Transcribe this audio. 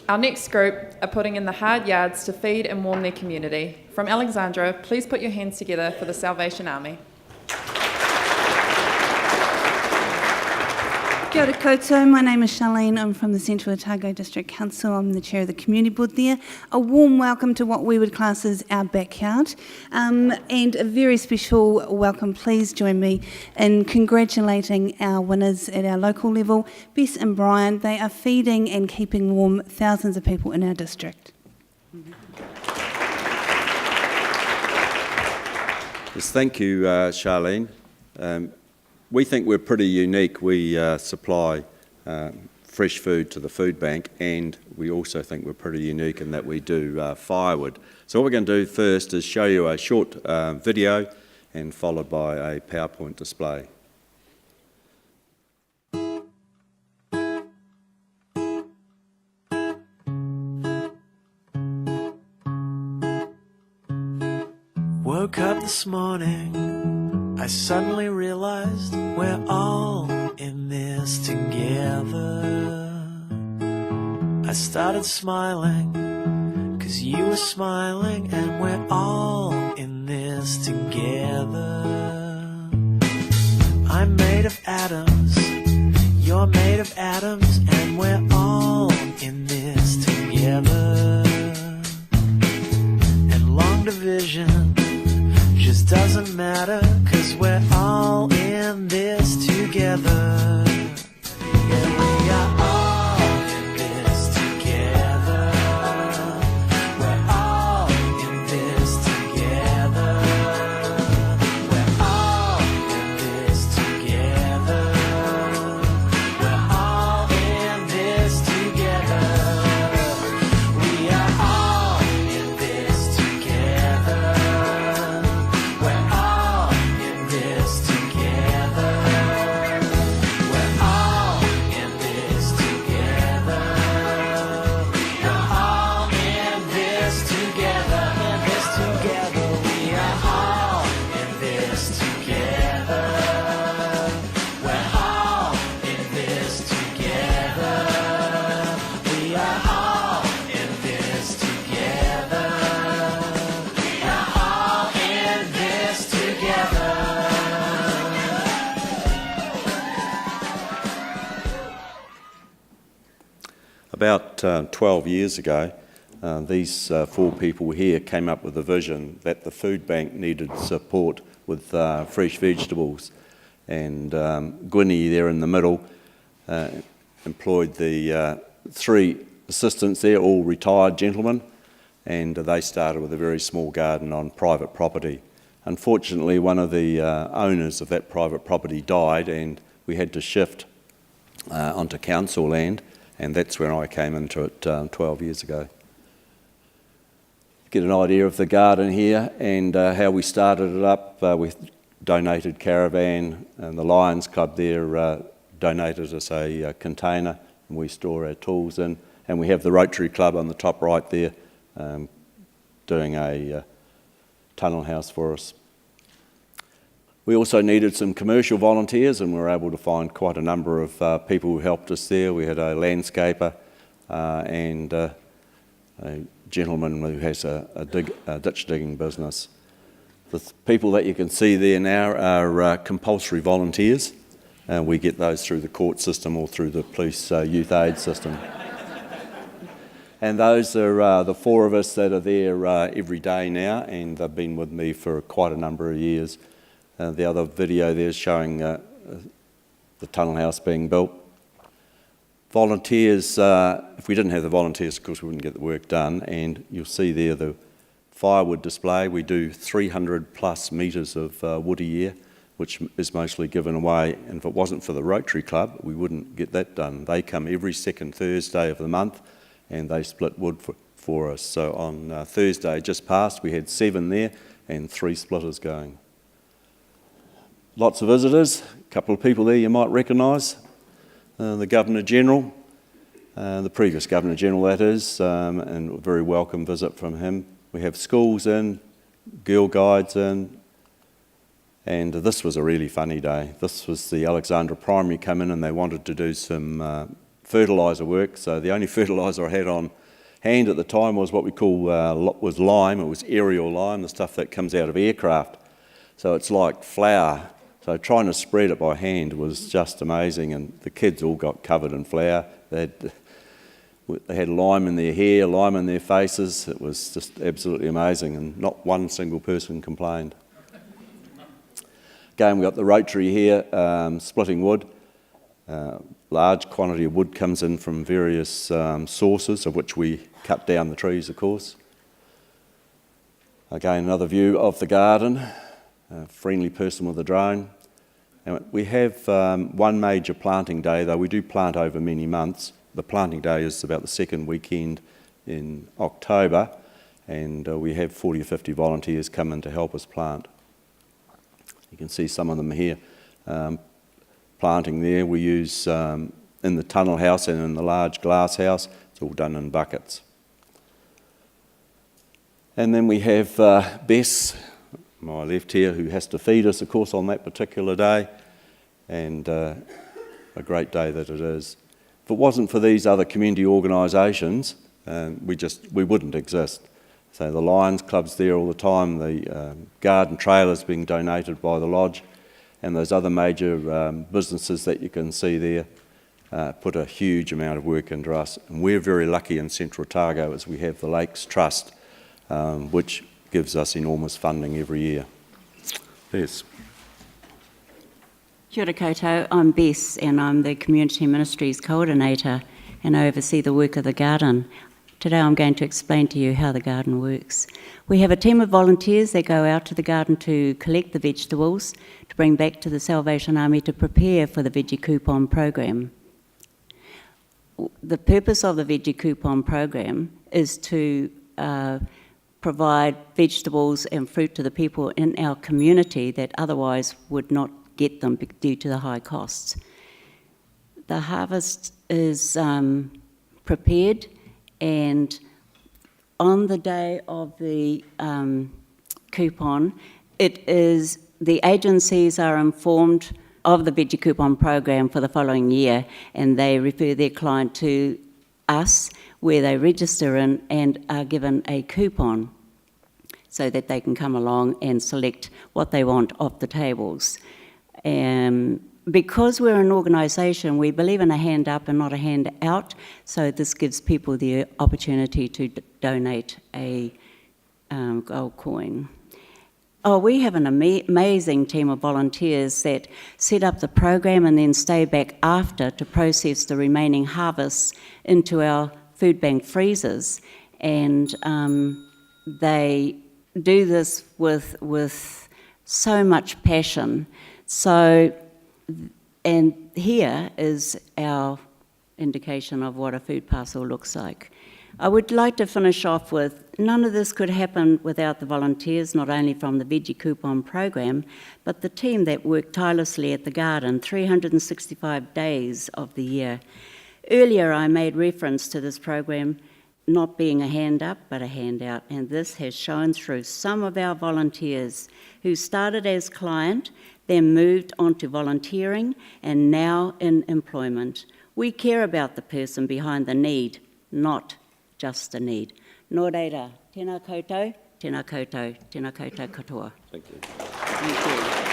Our next group are putting in the hard yards to feed and warm their community. From Alexandra, please put your hands together for the Salvation Army. Kia ora koutou, my name is Charlene, I'm from the Central Otago District Council, I'm the chair of the community board there. A warm welcome to what we would class as our backyard, and a very special welcome. Please join me in congratulating our winners at our local level, Bess and Brian. They are feeding and keeping warm thousands of people in our district. Yes, thank you, Charlene. We think we're pretty unique. We supply fresh food to the food bank, and we also think we're pretty unique in that we do firewood. So what we're going to do first is show you a short video and followed by a PowerPoint display. Woke up this morning, I suddenly realized we're all in this together. I started smiling, 'cause you were smiling, and we're all in this together. I'm made of atoms, you're made of atoms, and we're all in this together. And long division just doesn't matter, 'cause we're all in this together. Yeah, we are all in this together. We're all in this together. We're all in this together. We're all in this together. We are all in this together. We're all in this together. We're all in this together. We're all in this together. In this together. We are all in this together. We're all in this together. We are all in this together. We are all in this together. About 12 years ago, these four people here came up with a vision that the food bank needed support with fresh vegetables, and Gwynny there in the middle employed the three assistants there, all retired gentlemen, and they started with a very small garden on private property. Unfortunately, one of the owners of that private property died, and we had to shift onto council land, and that's when I came into it 12 years ago. Get an idea of the garden here and how we started it up. We donated caravan, and the Lions Club there donated us a container, and we store our tools in. And we have the Rotary Club on the top right there doing a tunnel house for us. We also needed some commercial volunteers, and we were able to find quite a number of people who helped us there. We had a landscaper and a gentleman who has a ditch digging business. The people that you can see there now are compulsory volunteers. We get those through the court system or through the police youth aid system. And those are the four of us that are there every day now, and they've been with me for quite a number of years. The other video there is showing the tunnel house being built. Volunteers, if we didn't have the volunteers, of course we wouldn't get the work done, and you'll see there the firewood display. We do 300 plus metres of wood a year, which is mostly given away, and if it wasn't for the Rotary Club, we wouldn't get that done. They come every second Thursday of the month, and they split wood for us. So on Thursday just past, we had 7 there and 3 splitters going. Lots of visitors, a couple of people there you might recognise. The Governor-General, the previous Governor-General that is, and a very welcome visit from him. We have schools in, Girl Guides in, and this was a really funny day. This was the Alexandra Primary come in, and they wanted to do some fertiliser work. So the only fertiliser I had on hand at the time was what we call was lime. It was aerial lime, the stuff that comes out of aircraft. So it's like flour. So trying to spread it by hand was just amazing, and the kids all got covered in flour. They had lime in their hair, lime in their faces. It was just absolutely amazing, and not one single person complained. Again, we've got the rotary here, splitting wood. Large quantity of wood comes in from various sources, of which we cut down the trees, of course. Again, another view of the garden. A friendly person with a drone. And we have one major planting day, though we do plant over many months. The planting day is about the second weekend in October, and we have 40 or 50 volunteers come in to help us plant. You can see some of them here planting there. We use in the tunnel house and in the large glass house, it's all done in buckets. And then we have Bess, my left here, who has to feed us, of course, on that particular day, and a great day that it is. If it wasn't for these other community organisations, we wouldn't exist. So the Lions Club's there all the time, the garden trailers being donated by the lodge, and those other major businesses that you can see there put a huge amount of work into us. And we're very lucky in Central Otago as we have the Lakes Trust, which gives us enormous funding every year. Yes. Kia ora koutou, I'm Bess and I'm the Community Ministries Coordinator and I oversee the work of the garden. Today I'm going to explain to you how the garden works. We have a team of volunteers that go out to the garden to collect the vegetables, to bring back to the Salvation Army to prepare for the Veggie Coupon program. The purpose of the Veggie Coupon program is to provide vegetables and fruit to the people in our community that otherwise would not get them due to the high costs. The harvest is prepared, and on the day of the coupon, the agencies are informed of the Veggie Coupon program for the following year, and they refer their client to us, where they register in and are given a coupon so that they can come along and select what they want off the tables. Because we're an organisation, we believe in a hand up and not a hand out, so this gives people the opportunity to donate a gold coin. Oh, we have an amazing team of volunteers that set up the program and then stay back after to process the remaining harvests into our food bank freezers, and they do this with so much passion. So, and here is our indication of what a food parcel looks like. I would like to finish off with, none of this could happen without the volunteers, not only from the Veggie Coupon program, but the team that worked tirelessly at the garden 365 days of the year. Earlier I made reference to this program not being a hand up but a handout, and this has shown through some of our volunteers who started as client, then moved on to volunteering, and now in employment. We care about the person behind the need, not just a need. Nō reira, tēnā koutou, tēnā koutou, tēnā koutou katoa. Thank you. Thank you.